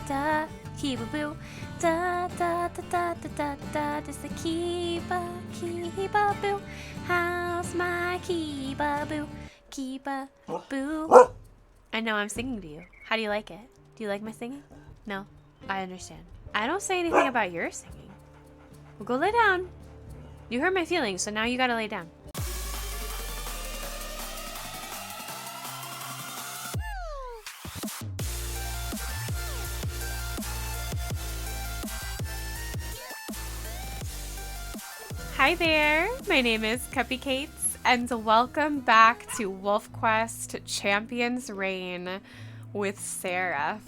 da, keep-a-boo, da da da da da da da, just a keep-a-boo. How's my keep-a-boo, keep-a-boo? I know I'm singing to you. How do you like it? Do you like my singing? No, I understand. I don't say anything about your singing. Well, go lay down. You hurt my feelings, so now you gotta lay down. Hi there, my name is Cupicate, and welcome back to WolfQuest Champion's Reign with Seraph.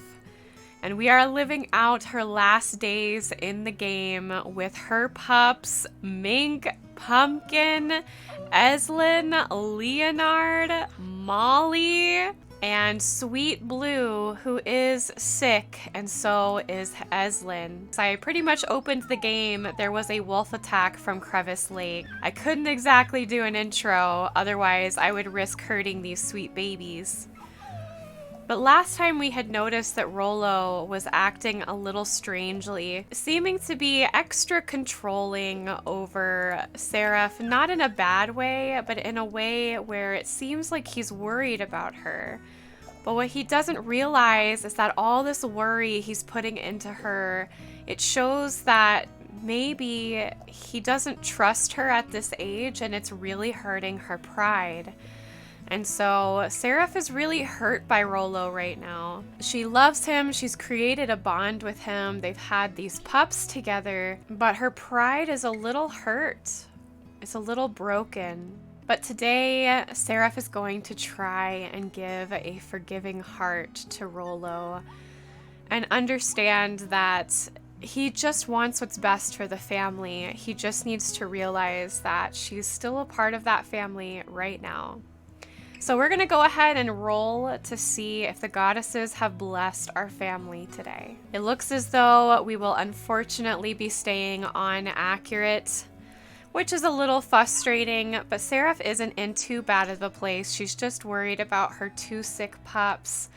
And we are living out her last days in the game with her pups, Mink, Pumpkin, Eslin, Leonard, Molly, and Sweet Blue, who is sick, and so is Eslin. So I pretty much opened the game. There was a wolf attack from Crevice Lake. I couldn't exactly do an intro, otherwise I would risk hurting these sweet babies. But last time we had noticed that Rollo was acting a little strangely, seeming to be extra controlling over Seraph, not in a bad way, but in a way where it seems like he's worried about her. But what he doesn't realize is that all this worry he's putting into her, it shows that maybe he doesn't trust her at this age, and it's really hurting her pride. And so Seraph is really hurt by Rollo right now. She loves him, she's created a bond with him, they've had these pups together, but her pride is a little hurt. It's a little broken. But today, Seraph is going to try and give a forgiving heart to Rollo and understand that he just wants what's best for the family. He just needs to realize that she's still a part of that family right now. So we're gonna go ahead and roll to see if the goddesses have blessed our family today. It looks as though we will unfortunately be staying on accurate, which is a little frustrating, but Seraph isn't in too bad of a place. She's just worried about her two sick pups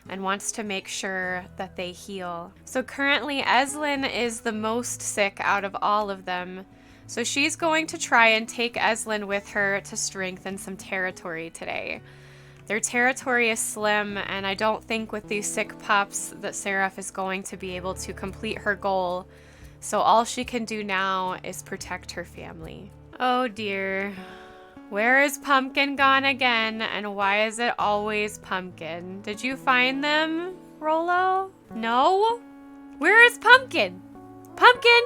and wants to make sure that they heal. So currently Eslin is the most sick out of all of them. So she's going to try and take Eslin with her to strengthen some territory today. Their territory is slim, and I don't think with these sick pups that Seraph is going to be able to complete her goal. So all she can do now is protect her family. Oh dear. Where is Pumpkin gone again, and why is it always Pumpkin? Did you find them, Rollo? No? Where is Pumpkin? Pumpkin?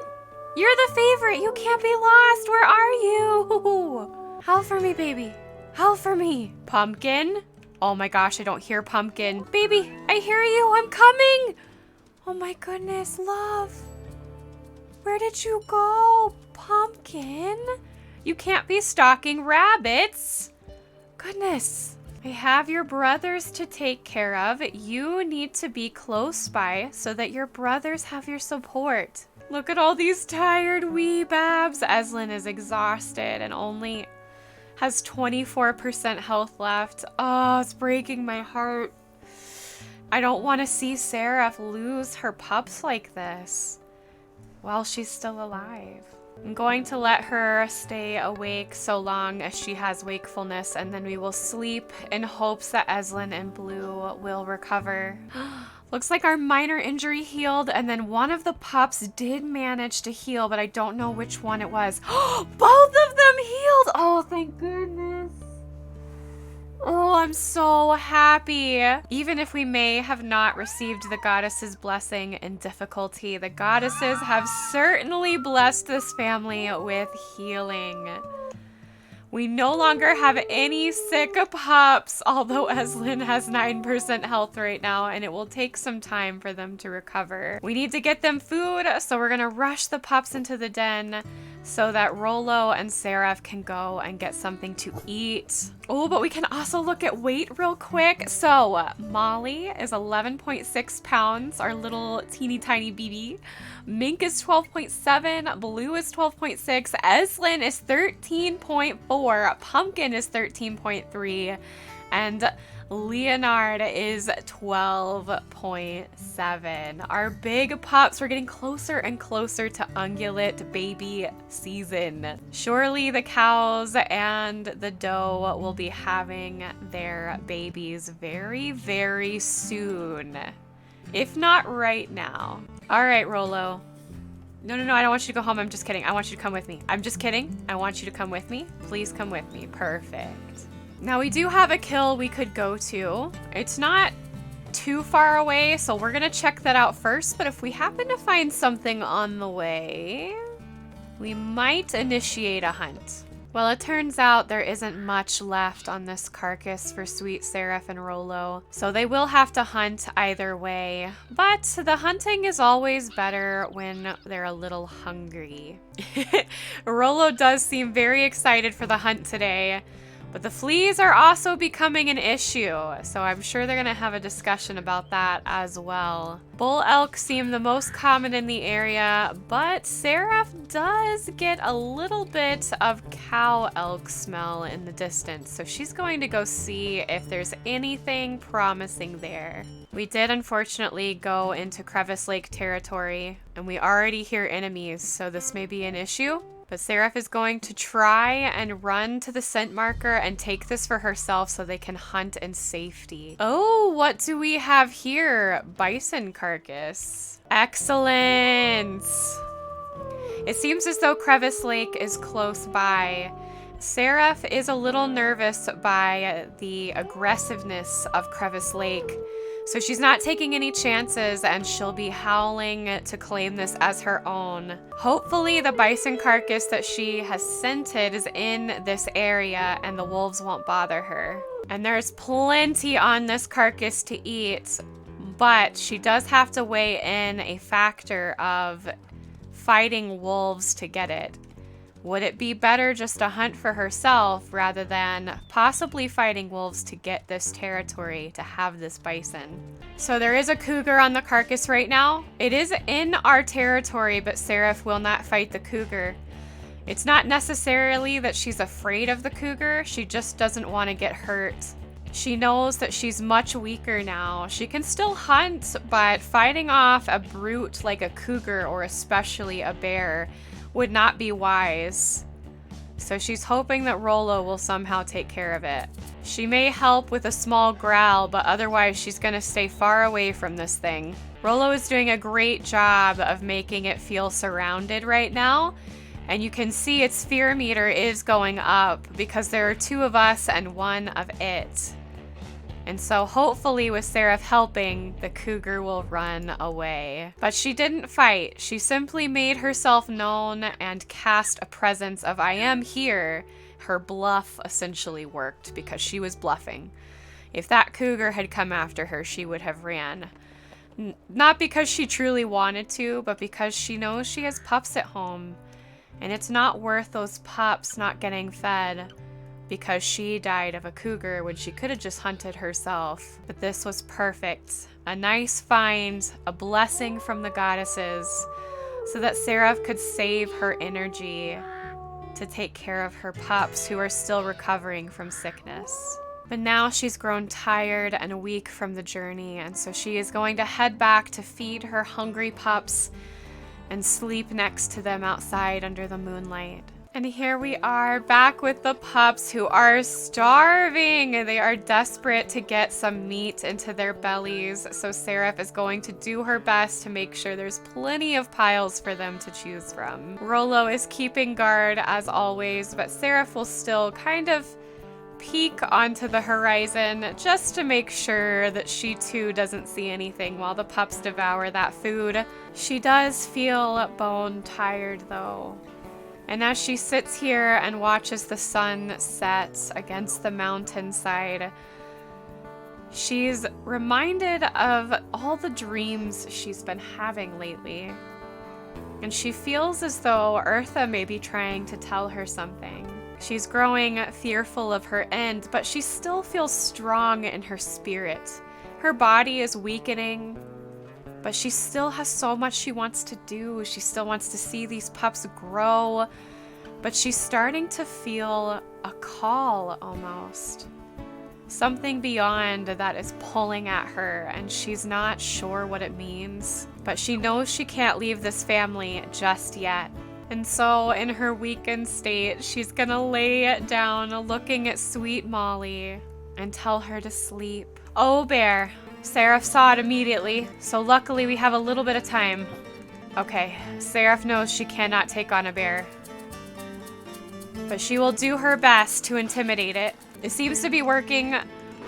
You're the favorite. You can't be lost. Where are you? Howl for me, baby. Howl for me. Pumpkin? Oh my gosh, I don't hear Pumpkin. Baby, I hear you. I'm coming. Oh my goodness, love. Where did you go, Pumpkin? You can't be stalking rabbits. Goodness. I have your brothers to take care of. You need to be close by so that your brothers have your support. Look at all these tired wee babs. Eslin is exhausted and only has 24% health left. Oh, it's breaking my heart. I don't want to see Seraph lose her pups like this while she's still alive. I'm going to let her stay awake so long as she has wakefulness, and then we will sleep in hopes that Eslin and Blue will recover. Looks like our minor injury healed, and then one of the pups did manage to heal, but I don't know which one it was. Both of them healed! Oh, thank goodness. Oh, I'm so happy. Even if we may have not received the goddess's blessing in difficulty, the goddesses have certainly blessed this family with healing. We no longer have any sick pups, although Eslin has 9% health right now, and it will take some time for them to recover. We need to get them food, so we're gonna rush the pups into the den so that Rollo and Seraph can go and get something to eat. Oh, but we can also look at weight real quick. So Molly is 11.6 pounds, our little teeny tiny BB. Mink is 12.7, Blue is 12.6, Eslin is 13.4, Pumpkin is 13.3, and Leonard is 12.7. Our big pups, we're getting closer and closer to ungulate baby season. Surely the cows and the doe will be having their babies very, very soon. If not right now. All right, Rolo. No, I don't want you to go home. I'm just kidding. I want you to come with me. I'm just kidding. I want you to come with me. Please come with me. Perfect. Now we do have a kill we could go to. It's not too far away, so we're gonna check that out first, but if we happen to find something on the way, we might initiate a hunt. Well, it turns out there isn't much left on this carcass for sweet Seraph and Rolo, so they will have to hunt either way, but the hunting is always better when they're a little hungry. Rolo does seem very excited for the hunt today. But the fleas are also becoming an issue, so I'm sure they're gonna have a discussion about that as well. Bull elk seem the most common in the area, but Seraph does get a little bit of cow elk smell in the distance, so she's going to go see if there's anything promising there. We did unfortunately go into Crevice Lake territory, and we already hear enemies, so this may be an issue. But Seraph is going to try and run to the scent marker and take this for herself so they can hunt in safety. Oh, what do we have here? Bison carcass. Excellent. It seems as though Crevice Lake is close by. Seraph is a little nervous by the aggressiveness of Crevice Lake. So she's not taking any chances and she'll be howling to claim this as her own. Hopefully the bison carcass that she has scented is in this area and the wolves won't bother her. And there's plenty on this carcass to eat, but she does have to weigh in a factor of fighting wolves to get it. Would it be better just to hunt for herself rather than possibly fighting wolves to get this territory, to have this bison? So there is a cougar on the carcass right now. It is in our territory, but Seraph will not fight the cougar. It's not necessarily that she's afraid of the cougar, she just doesn't want to get hurt. She knows that she's much weaker now. She can still hunt, but fighting off a brute like a cougar or especially a bear would not be wise. So she's hoping that Rolo will somehow take care of it. She may help with a small growl, but otherwise she's gonna stay far away from this thing. Rolo is doing a great job of making it feel surrounded right now, and you can see its fear meter is going up because there are 2 of us and 1 of it. And so hopefully with Seraph helping, the cougar will run away. But she didn't fight. She simply made herself known and cast a presence of I am here. Her bluff essentially worked because she was bluffing. If that cougar had come after her, she would have ran. Not because she truly wanted to, but because she knows she has pups at home. And it's not worth those pups not getting fed because she died of a cougar when she could have just hunted herself. But this was perfect. A nice find, a blessing from the goddesses, so that Seraph could save her energy to take care of her pups who are still recovering from sickness. But now she's grown tired and weak from the journey, and so she is going to head back to feed her hungry pups and sleep next to them outside under the moonlight. And here we are back with the pups who are starving. They are desperate to get some meat into their bellies. So Seraph is going to do her best to make sure there's plenty of piles for them to choose from. Rolo is keeping guard as always, but Seraph will still kind of peek onto the horizon just to make sure that she too doesn't see anything while the pups devour that food. She does feel bone tired though. And as she sits here and watches the sun set against the mountainside, she's reminded of all the dreams she's been having lately. And she feels as though Eartha may be trying to tell her something. She's growing fearful of her end, but she still feels strong in her spirit. Her body is weakening, but she still has so much she wants to do. She still wants to see these pups grow, but she's starting to feel a call almost. something beyond that is pulling at her, and she's not sure what it means, but she knows she can't leave this family just yet. And so in her weakened state, she's gonna lay down looking at sweet Molly and tell her to sleep. Oh, bear. Seraph saw it immediately, so luckily we have a little bit of time. Okay, Seraph knows she cannot take on a bear, but she will do her best to intimidate it. It seems to be working.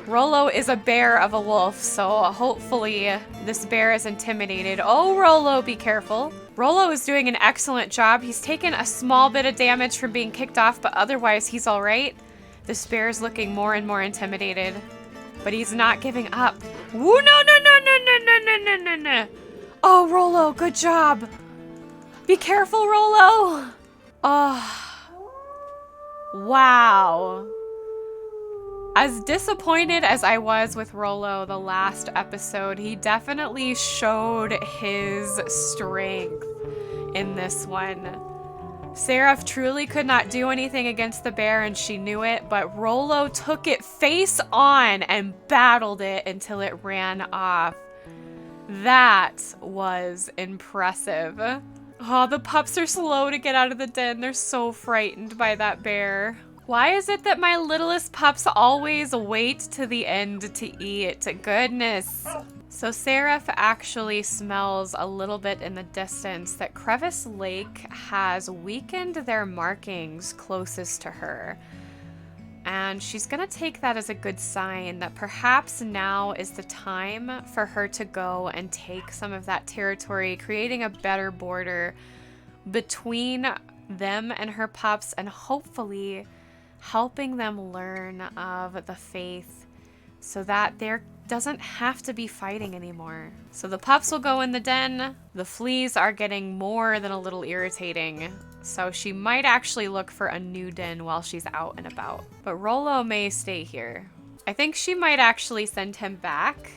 Rollo is a bear of a wolf, so hopefully this bear is intimidated. Oh, Rollo, be careful. Rollo is doing an excellent job. He's taken a small bit of damage from being kicked off, but otherwise he's all right. This bear is looking more and more intimidated, but he's not giving up. Woo, no. Oh, Rollo, good job. Be careful, Rollo. Oh, wow. As disappointed as I was with Rollo the last episode, he definitely showed his strength in this one. Seraph truly could not do anything against the bear, and she knew it, but Rollo took it face on and battled it until it ran off. That was impressive. Oh, the pups are slow to get out of the den. They're so frightened by that bear. Why is it that my littlest pups always wait to the end to eat? Goodness. So Seraph actually smells a little bit in the distance that Crevice Lake has weakened their markings closest to her. And she's gonna take that as a good sign that perhaps now is the time for her to go and take some of that territory, creating a better border between them and her pups, and hopefully helping them learn of the faith so that there doesn't have to be fighting anymore. So the pups will go in the den. The fleas are getting more than a little irritating, so she might actually look for a new den while she's out and about. But Rollo may stay here. I think she might actually send him back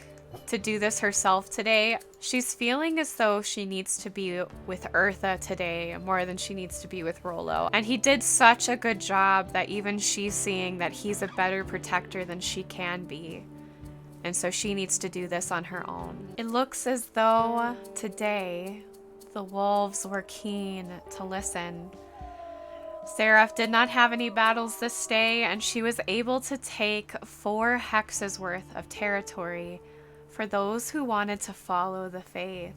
to do this herself today. She's feeling as though she needs to be with Eartha today more than she needs to be with Rollo. And he did such a good job that even she's seeing that he's a better protector than she can be. And so she needs to do this on her own. It looks as though today the wolves were keen to listen. Seraph did not have any battles this day, and she was able to take 4 hexes worth of territory for those who wanted to follow the faith.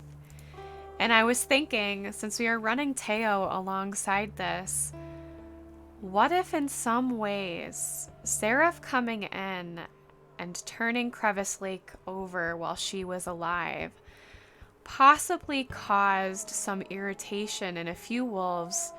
And I was thinking, since we are running Teo alongside this, what if in some ways Seraph coming in and turning Crevice Lake over while she was alive possibly caused some irritation in a few wolves,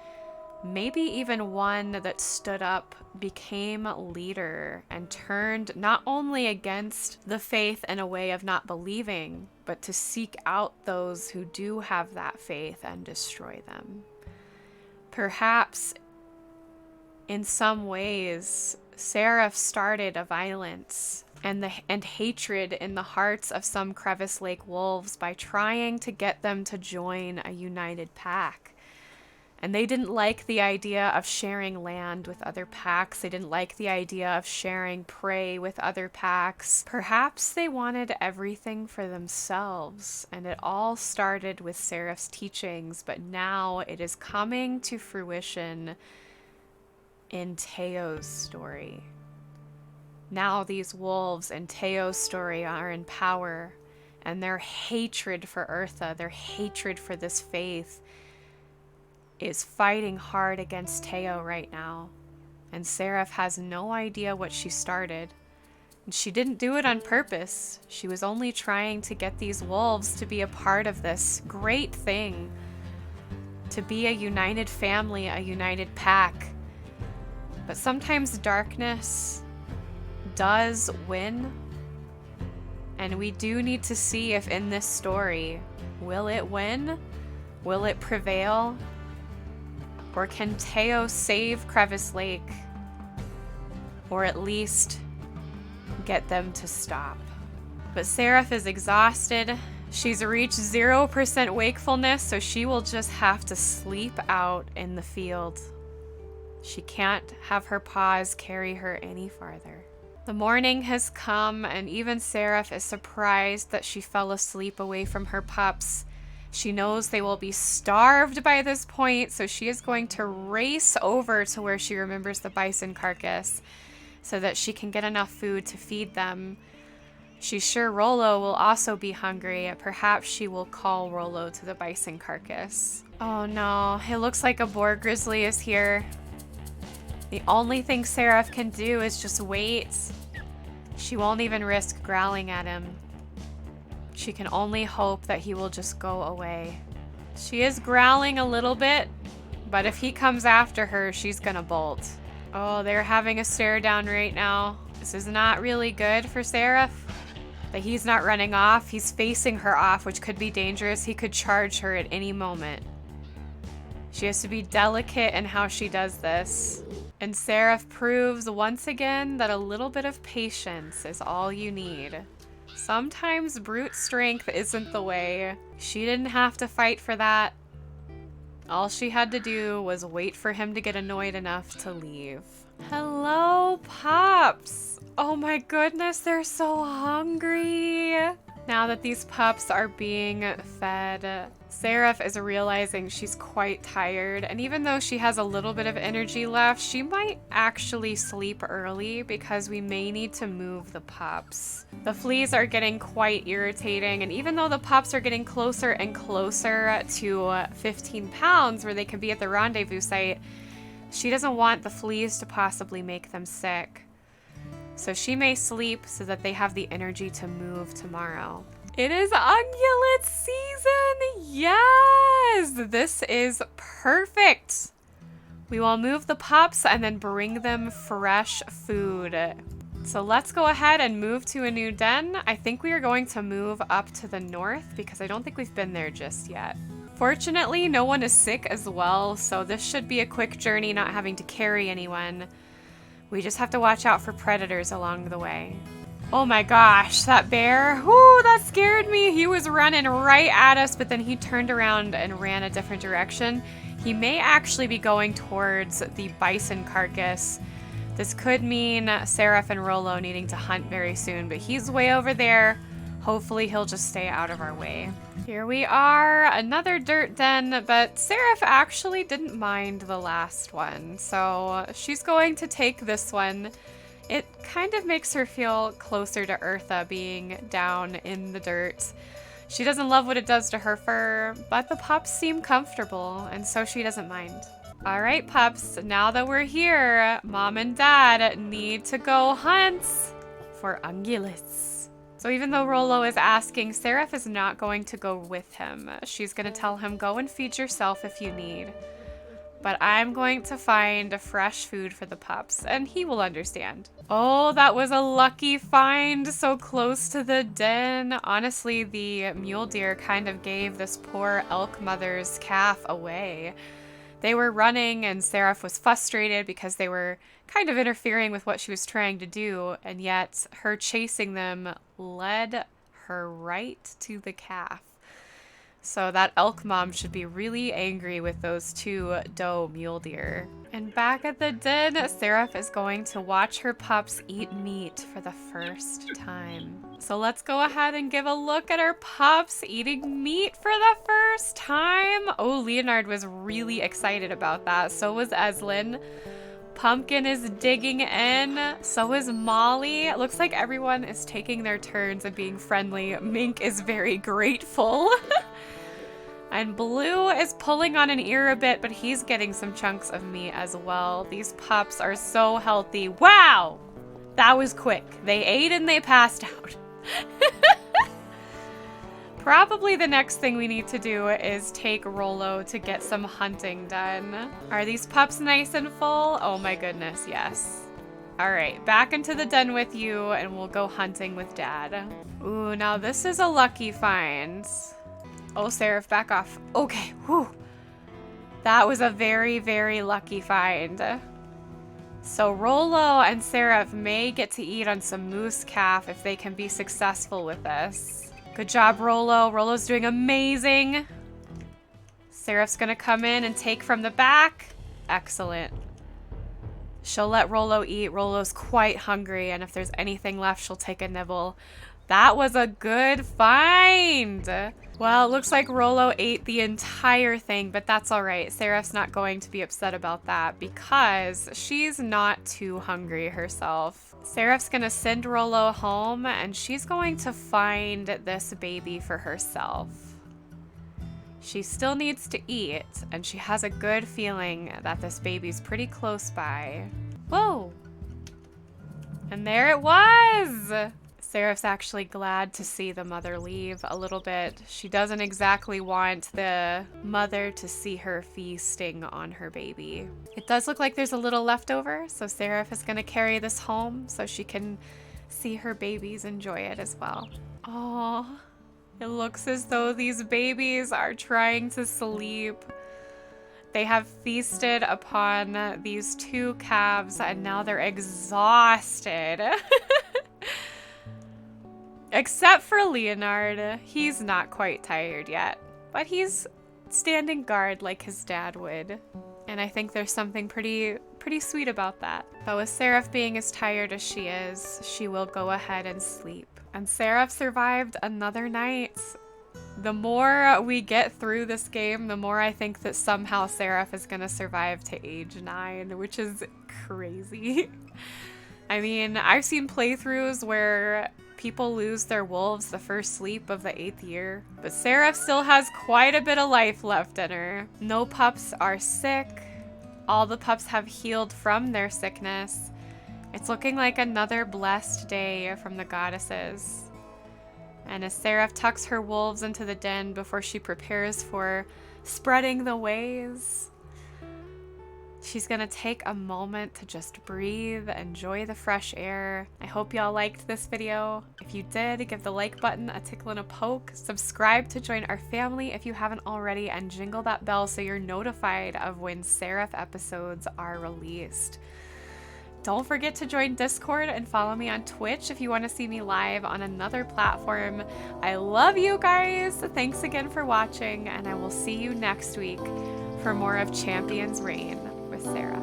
maybe even one that stood up, became leader, and turned not only against the faith in a way of not believing, but to seek out those who do have that faith and destroy them. Perhaps in some ways, Seraph started a violence and hatred in the hearts of some Crevice Lake wolves by trying to get them to join a united pack. And they didn't like the idea of sharing land with other packs. They didn't like the idea of sharing prey with other packs. Perhaps they wanted everything for themselves. And it all started with Seraph's teachings, but now it is coming to fruition in Teo's story. Now these wolves in Teo's story are in power, and their hatred for Eartha, their hatred for this faith, is fighting hard against Teo right now. And Seraph has no idea what she started. And she didn't do it on purpose. She was only trying to get these wolves to be a part of this great thing, to be a united family, a united pack. But sometimes darkness does win, and we do need to see if in this story, will it win? Will it prevail? Or can Teo save Crevice Lake? Or at least get them to stop? But Seraph is exhausted. She's reached 0% wakefulness, so she will just have to sleep out in the field. She can't have her paws carry her any farther. The morning has come, and even Seraph is surprised that she fell asleep away from her pups. She knows they will be starved by this point, so she is going to race over to where she remembers the bison carcass so that she can get enough food to feed them. She's sure Rollo will also be hungry. Perhaps she will call Rollo to the bison carcass. Oh no, it looks like a boar grizzly is here. The only thing Seraph can do is just wait. She won't even risk growling at him. She can only hope that he will just go away. She is growling a little bit, but if he comes after her, she's gonna bolt. Oh, they're having a stare down right now. This is not really good for Seraph. But he's not running off. He's facing her off, which could be dangerous. He could charge her at any moment. She has to be delicate in how she does this. And Seraph proves once again that a little bit of patience is all you need. Sometimes brute strength isn't the way. She didn't have to fight for that. All she had to do was wait for him to get annoyed enough to leave. Hello, pups! Oh my goodness, they're so hungry! Now that these pups are being fed, Seraph is realizing she's quite tired, and even though she has a little bit of energy left, she might actually sleep early because we may need to move the pups. The fleas are getting quite irritating, and even though the pups are getting closer and closer to 15 pounds where they can be at the rendezvous site, she doesn't want the fleas to possibly make them sick. So she may sleep so that they have the energy to move tomorrow. It is ungulate season! Yes! This is perfect! We will move the pups and then bring them fresh food. So let's go ahead and move to a new den. I think we are going to move up to the north because I don't think we've been there just yet. Fortunately, no one is sick as well, so this should be a quick journey, not having to carry anyone. We just have to watch out for predators along the way. Oh my gosh, that bear. Whoo, that scared me. He was running right at us, but then he turned around and ran a different direction. He may actually be going towards the bison carcass. This could mean Seraph and Rollo needing to hunt very soon, but he's way over there. Hopefully he'll just stay out of our way. Here we are, another dirt den, but Seraph actually didn't mind the last one, so she's going to take this one. It kind of makes her feel closer to Eartha being down in the dirt. She doesn't love what it does to her fur, but the pups seem comfortable, and so she doesn't mind. All right, pups, now that we're here, Mom and Dad need to go hunt for ungulates. So even though Rollo is asking, Seraph is not going to go with him. She's going to tell him, go and feed yourself if you need. But I'm going to find fresh food for the pups, and he will understand. Oh, that was a lucky find, so close to the den. Honestly, the mule deer kind of gave this poor elk mother's calf away. They were running, and Seraph was frustrated because they were kind of interfering with what she was trying to do, and yet her chasing them led her right to the calf. So that elk mom should be really angry with those two doe mule deer. And back at the den, Seraph is going to watch her pups eat meat for the first time. So let's go ahead and give a look at our pups eating meat for the first time. Oh, Leonard was really excited about that. So was Eslin. Pumpkin is digging in. So is Molly. It looks like everyone is taking their turns and being friendly. Mink is very grateful. And Blue is pulling on an ear a bit, but he's getting some chunks of meat as well. These pups are so healthy. Wow! That was quick. They ate and they passed out. Probably the next thing we need to do is take Rollo to get some hunting done. Are these pups nice and full? Oh my goodness, yes. All right, back into the den with you and we'll go hunting with Dad. Ooh, now this is a lucky find. Oh, Seraph, back off. Okay, whew. That was a very, very lucky find. So Rollo and Seraph may get to eat on some moose calf if they can be successful with this. Good job, Rollo. Rollo's doing amazing. Seraph's gonna come in and take from the back. Excellent. She'll let Rollo eat. Rollo's quite hungry, and if there's anything left, she'll take a nibble. That was a good find. Well, it looks like Rollo ate the entire thing, but that's all right. Seraph's not going to be upset about that because she's not too hungry herself. Seraph's gonna send Rollo home, and she's going to find this baby for herself. She still needs to eat, and she has a good feeling that this baby's pretty close by. Whoa! And there it was! Seraph's actually glad to see the mother leave a little bit. She doesn't exactly want the mother to see her feasting on her baby. It does look like there's a little leftover, so Seraph is gonna carry this home so she can see her babies enjoy it as well. Aww. It looks as though these babies are trying to sleep. They have feasted upon these 2 calves and now they're exhausted. Except for Leonard. He's not quite tired yet, but he's standing guard like his dad would. And I think there's something pretty sweet about that. But with Seraph being as tired as she is, she will go ahead and sleep. And Seraph survived another night. The more we get through this game, the more I think that somehow Seraph is gonna survive to age 9, which is crazy. I mean, I've seen playthroughs where people lose their wolves the first sleep of the 8th year, but Seraph still has quite a bit of life left in her. No pups are sick. All the pups have healed from their sickness. It's looking like another blessed day from the goddesses. And as Seraph tucks her wolves into the den before she prepares for spreading the ways, she's gonna take a moment to just breathe, enjoy the fresh air. I hope y'all liked this video. If you did, give the like button a tickle and a poke. Subscribe to join our family if you haven't already, and jingle that bell so you're notified of when Seraph episodes are released. Don't forget to join Discord and follow me on Twitch if you want to see me live on another platform. I love you guys. Thanks again for watching, and I will see you next week for more of Champions Reign with Seraph.